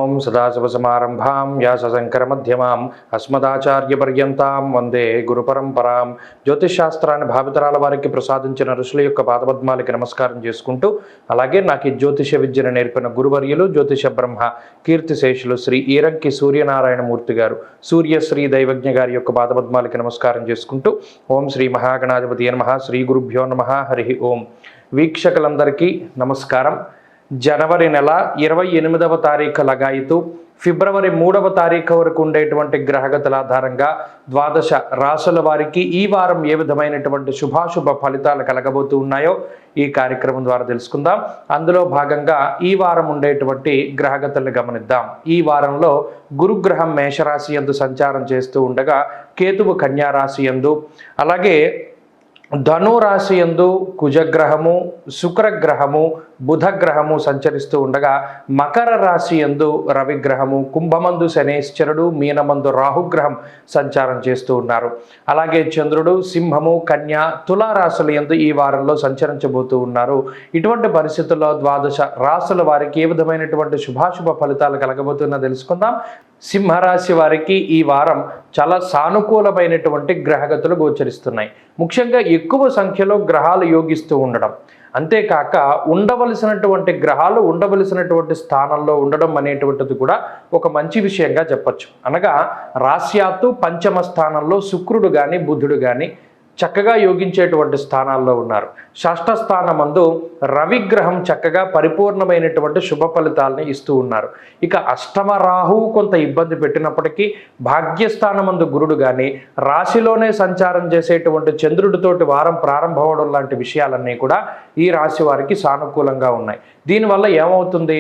ఓం సదాశివసమారంభాం వ్యాసశంకరమధ్యమాం అస్మదాచార్యపర్యంతాం వందే గురుపరంపరాం. జ్యోతిషాస్త్రాన్ని భావితరాల వారికి ప్రసాదించిన ఋషుల యొక్క పాదపద్మాలకి నమస్కారం చేసుకుంటూ, అలాగే నాకు ఈ జ్యోతిష విద్యను నేర్పిన గురువర్యులు జ్యోతిష బ్రహ్మ కీర్తిశేషులు శ్రీ ఈరంకి సూర్యనారాయణమూర్తి గారు, సూర్యశ్రీ దైవజ్ఞ గారి యొక్క పాదపద్మాలకి నమస్కారం చేసుకుంటూ, ఓం శ్రీ మహాగణాధిపతి నమః, శ్రీ గురుభ్యో నమః, హరి ఓం. వీక్షకులందరికీ నమస్కారం. జనవరి నెల 28వ తారీఖు లగాయితూ ఫిబ్రవరి 3వ తారీఖు వరకు ఉండేటువంటి గ్రహగతుల ఆధారంగా ద్వాదశ రాశుల వారికి ఈ వారం ఏ విధమైనటువంటి శుభాశుభ ఫలితాలు కలగబోతూ ఉన్నాయో ఈ కార్యక్రమం ద్వారా తెలుసుకుందాం. అందులో భాగంగా ఈ వారం ఉండేటువంటి గ్రహగతులను గమనిద్దాం. ఈ వారంలో గురుగ్రహం మేషరాశి యందు సంచారం చేస్తూ ఉండగా, కేతువు కన్యా రాశి యందు, అలాగే ధనురాశి యందు కుజగ్రహము, శుక్రగ్రహము, బుధగ్రహము సంచరిస్తూ ఉండగా, మకర రాశి యందు రవిగ్రహము, కుంభమందు శనేశ్వరుడు, మీనమందు రాహుగ్రహం సంచారం చేస్తూ ఉన్నారు. అలాగే చంద్రుడు సింహము, కన్య, తులారాశుల యందు ఈ వారంలో సంచరించబోతూ ఉన్నారు. ఇటువంటి పరిస్థితుల్లో ద్వాదశ రాశుల వారికి ఏ విధమైనటువంటి శుభాశుభ ఫలితాలు కలగబోతున్నా తెలుసుకుందాం. సింహరాశి వారికి ఈ వారం చాలా సానుకూలమైనటువంటి గ్రహగతులు గోచరిస్తున్నాయి. ముఖ్యంగా ఎక్కువ సంఖ్యలో గ్రహాలు యోగిస్తూ ఉండడం, అంతేకాక ఉండవలసినటువంటి గ్రహాలు ఉండవలసినటువంటి స్థానంలో ఉండడం అనేటువంటిది కూడా ఒక మంచి విషయంగా చెప్పచ్చు. అనగా రాశ్యాత్తు పంచమ స్థానంలో శుక్రుడు కానీ బుధుడు కానీ చక్కగా యోగించేటువంటి స్థానాల్లో ఉన్నారు. షష్ఠ స్థానమందు రవిగ్రహం చక్కగా పరిపూర్ణమైనటువంటి శుభ ఫలితాలని ఇస్తూ ఉన్నారు. ఇక అష్టమ రాహువు కొంత ఇబ్బంది పెట్టినప్పటికీ, భాగ్యస్థానమందు గురుడు కానీ, రాశిలోనే సంచారం చేసేటువంటి చంద్రుడితోటి వారం ప్రారంభమవడం లాంటి విషయాలన్నీ కూడా ఈ రాశి వారికి సానుకూలంగా ఉన్నాయి. దీనివల్ల ఏమవుతుంది?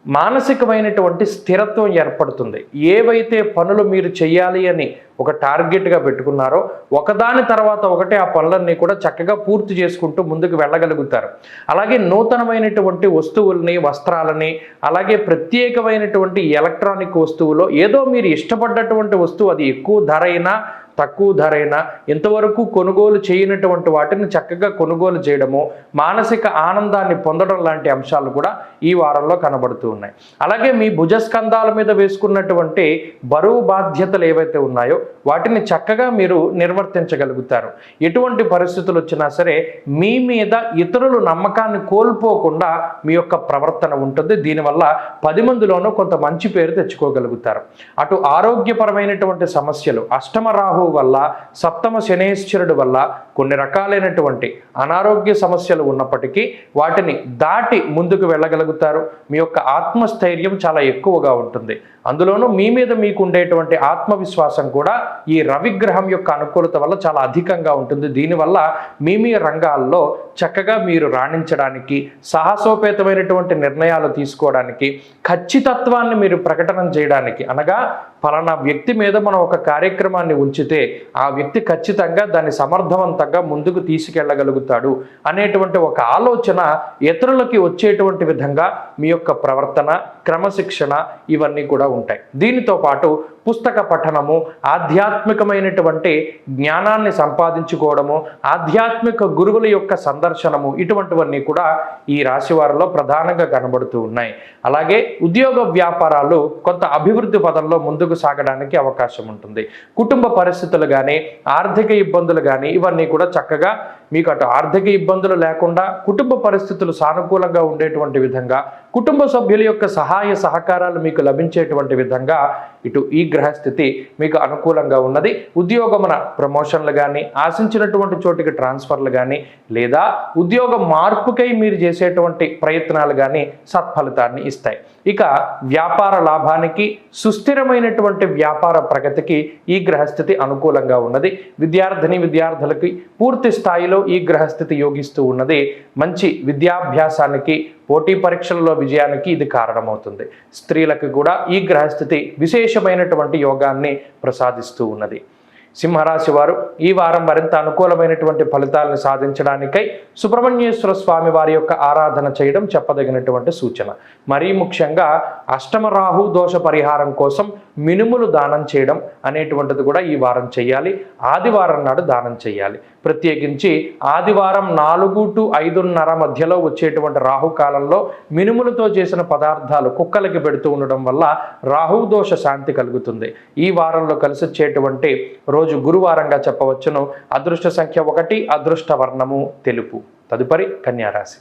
మానసికమైనటువంటి స్థిరత్వం ఏర్పడుతుంది. ఏవైతే పనులు మీరు చేయాలి అని ఒక టార్గెట్గా పెట్టుకున్నారో ఒకదాని తర్వాత ఒకటే ఆ పనులన్నీ కూడా చక్కగా పూర్తి చేసుకుంటూ ముందుకు వెళ్ళగలుగుతారు. అలాగే నూతనమైనటువంటి వస్తువుల్ని, వస్త్రాలని, అలాగే ప్రత్యేకమైనటువంటి ఎలక్ట్రానిక్ వస్తువులో ఏదో మీరు ఇష్టపడ్డటువంటి వస్తువు, అది ఎక్కువ ధర అయినా తక్కువ ధర అయినా, ఇంతవరకు కొనుగోలు చేయనటువంటి వాటిని చక్కగా కొనుగోలు చేయడము, మానసిక ఆనందాన్ని పొందడం లాంటి అంశాలు కూడా ఈ వారంలో కనబడుతూ ఉన్నాయి. అలాగే మీ భుజస్కంధాల మీద వేసుకున్నటువంటి బరువు బాధ్యతలు ఏవైతే ఉన్నాయో వాటిని చక్కగా మీరు నిర్వర్తించగలుగుతారు. ఎటువంటి పరిస్థితులు వచ్చినా సరే మీ మీద ఇతరులు నమ్మకాన్ని కోల్పోకుండా మీ యొక్క ప్రవర్తన ఉంటుంది. దీనివల్ల 10 మందిలోనూ కొంత మంచి పేరు తెచ్చుకోగలుగుతారు. అటు ఆరోగ్యపరమైనటువంటి సమస్యలు, అష్టమ రాహు వల్ల, సప్తమ శనేశ్వరుడు వల్ల కొన్ని రకాలైనటువంటి అనారోగ్య సమస్యలు ఉన్నప్పటికీ వాటిని దాటి ముందుకు వెళ్ళగలుగుతారు. మీ యొక్క ఆత్మస్థైర్యం చాలా ఎక్కువగా ఉంటుంది. అందులోనూ మీ మీద మీకు ఉండేటువంటి ఆత్మవిశ్వాసం కూడా ఈ రవిగ్రహం యొక్క అనుకూలత వల్ల చాలా అధికంగా ఉంటుంది. దీనివల్ల మీ రంగాల్లో చక్కగా మీరు రాణించడానికి, సాహసోపేతమైనటువంటి నిర్ణయాలు తీసుకోవడానికి, ఖచ్చితత్వాన్ని మీరు ప్రకటన చేయడానికి, అనగా ఫలానా వ్యక్తి మీద మనం ఒక కార్యక్రమాన్ని ఉంచితే ఆ వ్యక్తి ఖచ్చితంగా దాన్ని సమర్థవంతంగా ముందుకు తీసుకెళ్ళగలుగుతాడు అనేటువంటి ఒక ఆలోచన ఇతరులకి వచ్చేటువంటి విధంగా మీ యొక్క ప్రవర్తన, క్రమశిక్షణ ఇవన్నీ కూడా ఉంటాయి. దీనితో పాటు పుస్తక పఠనము, ఆధ్యాత్మికమైనటువంటి జ్ఞానాన్ని సంపాదించుకోవడము, ఆధ్యాత్మిక గురువుల యొక్క సందర్శనము, ఇటువంటివన్నీ కూడా ఈ రాశి వారిలో ప్రధానంగా కనబడుతూ ఉన్నాయి. అలాగే ఉద్యోగ వ్యాపారాలు కొంత అభివృద్ధి పదంలో ముందుకు సాగడానికి అవకాశం ఉంటుంది. కుటుంబ పరిస్థితులు కానీ, ఆర్థిక ఇబ్బందులు కానీ ఇవన్నీ కూడా చక్కగా మీకు అటు ఆర్థిక ఇబ్బందులు లేకుండా కుటుంబ పరిస్థితులు సానుకూలంగా ఉండేటువంటి విధంగా, కుటుంబ సభ్యుల యొక్క సహాయ సహకారాలు మీకు లభించేటువంటి విధంగా ఇటు ఈ గ్రహస్థితి మీకు అనుకూలంగా ఉన్నది. ఉద్యోగమున ప్రమోషన్లు కానీ, ఆశించినటువంటి చోటికి ట్రాన్స్ఫర్లు కానీ, లేదా ఉద్యోగ మార్పుకై మీరు చేసేటువంటి ప్రయత్నాలు కానీ సత్ఫలితాన్ని ఇస్తాయి. ఇక వ్యాపార లాభానికి, సుస్థిరమైనటువంటి వ్యాపార ప్రగతికి ఈ గ్రహస్థితి అనుకూలంగా ఉన్నది. విద్యార్థులకి పూర్తి స్థాయిలో ఈ గ్రహస్థితి యోగిస్తూ ఉన్నది. మంచి విద్యాభ్యాసానికి, పోటీ పరీక్షలలో విజయానికి ఇది కారణమవుతుంది. స్త్రీలకు కూడా ఈ గ్రహస్థితి విశేషమైనటువంటి యోగాన్ని ప్రసాదిస్తూ ఉన్నది. సింహరాశి వారు ఈ వారం మరింత అనుకూలమైనటువంటి ఫలితాలను సాధించడానికై సుబ్రహ్మణ్యేశ్వర స్వామి వారి యొక్క ఆరాధన చేయడం చెప్పదగినటువంటి సూచన. మరీ ముఖ్యంగా అష్టమ రాహు దోష పరిహారం కోసం మినుములు దానం చేయడం అనేటువంటిది కూడా ఈ వారం చేయాలి. ఆదివారం నాడు దానం చేయాలి. ప్రత్యేకించి ఆదివారం 4 to 5:30 మధ్యలో వచ్చేటువంటి రాహుకాలంలో మినుములతో చేసిన పదార్థాలు కుక్కలకి పెడుతూ ఉండడం వల్ల రాహు దోష శాంతి కలుగుతుంది. ఈ వారంలో కలిసి వచ్చేటువంటి రోజు గురువారంగా చెప్పవచ్చును. అదృష్ట సంఖ్య 1, అదృష్ట వర్ణము తెలుపు. తదుపరి కన్యారాశి.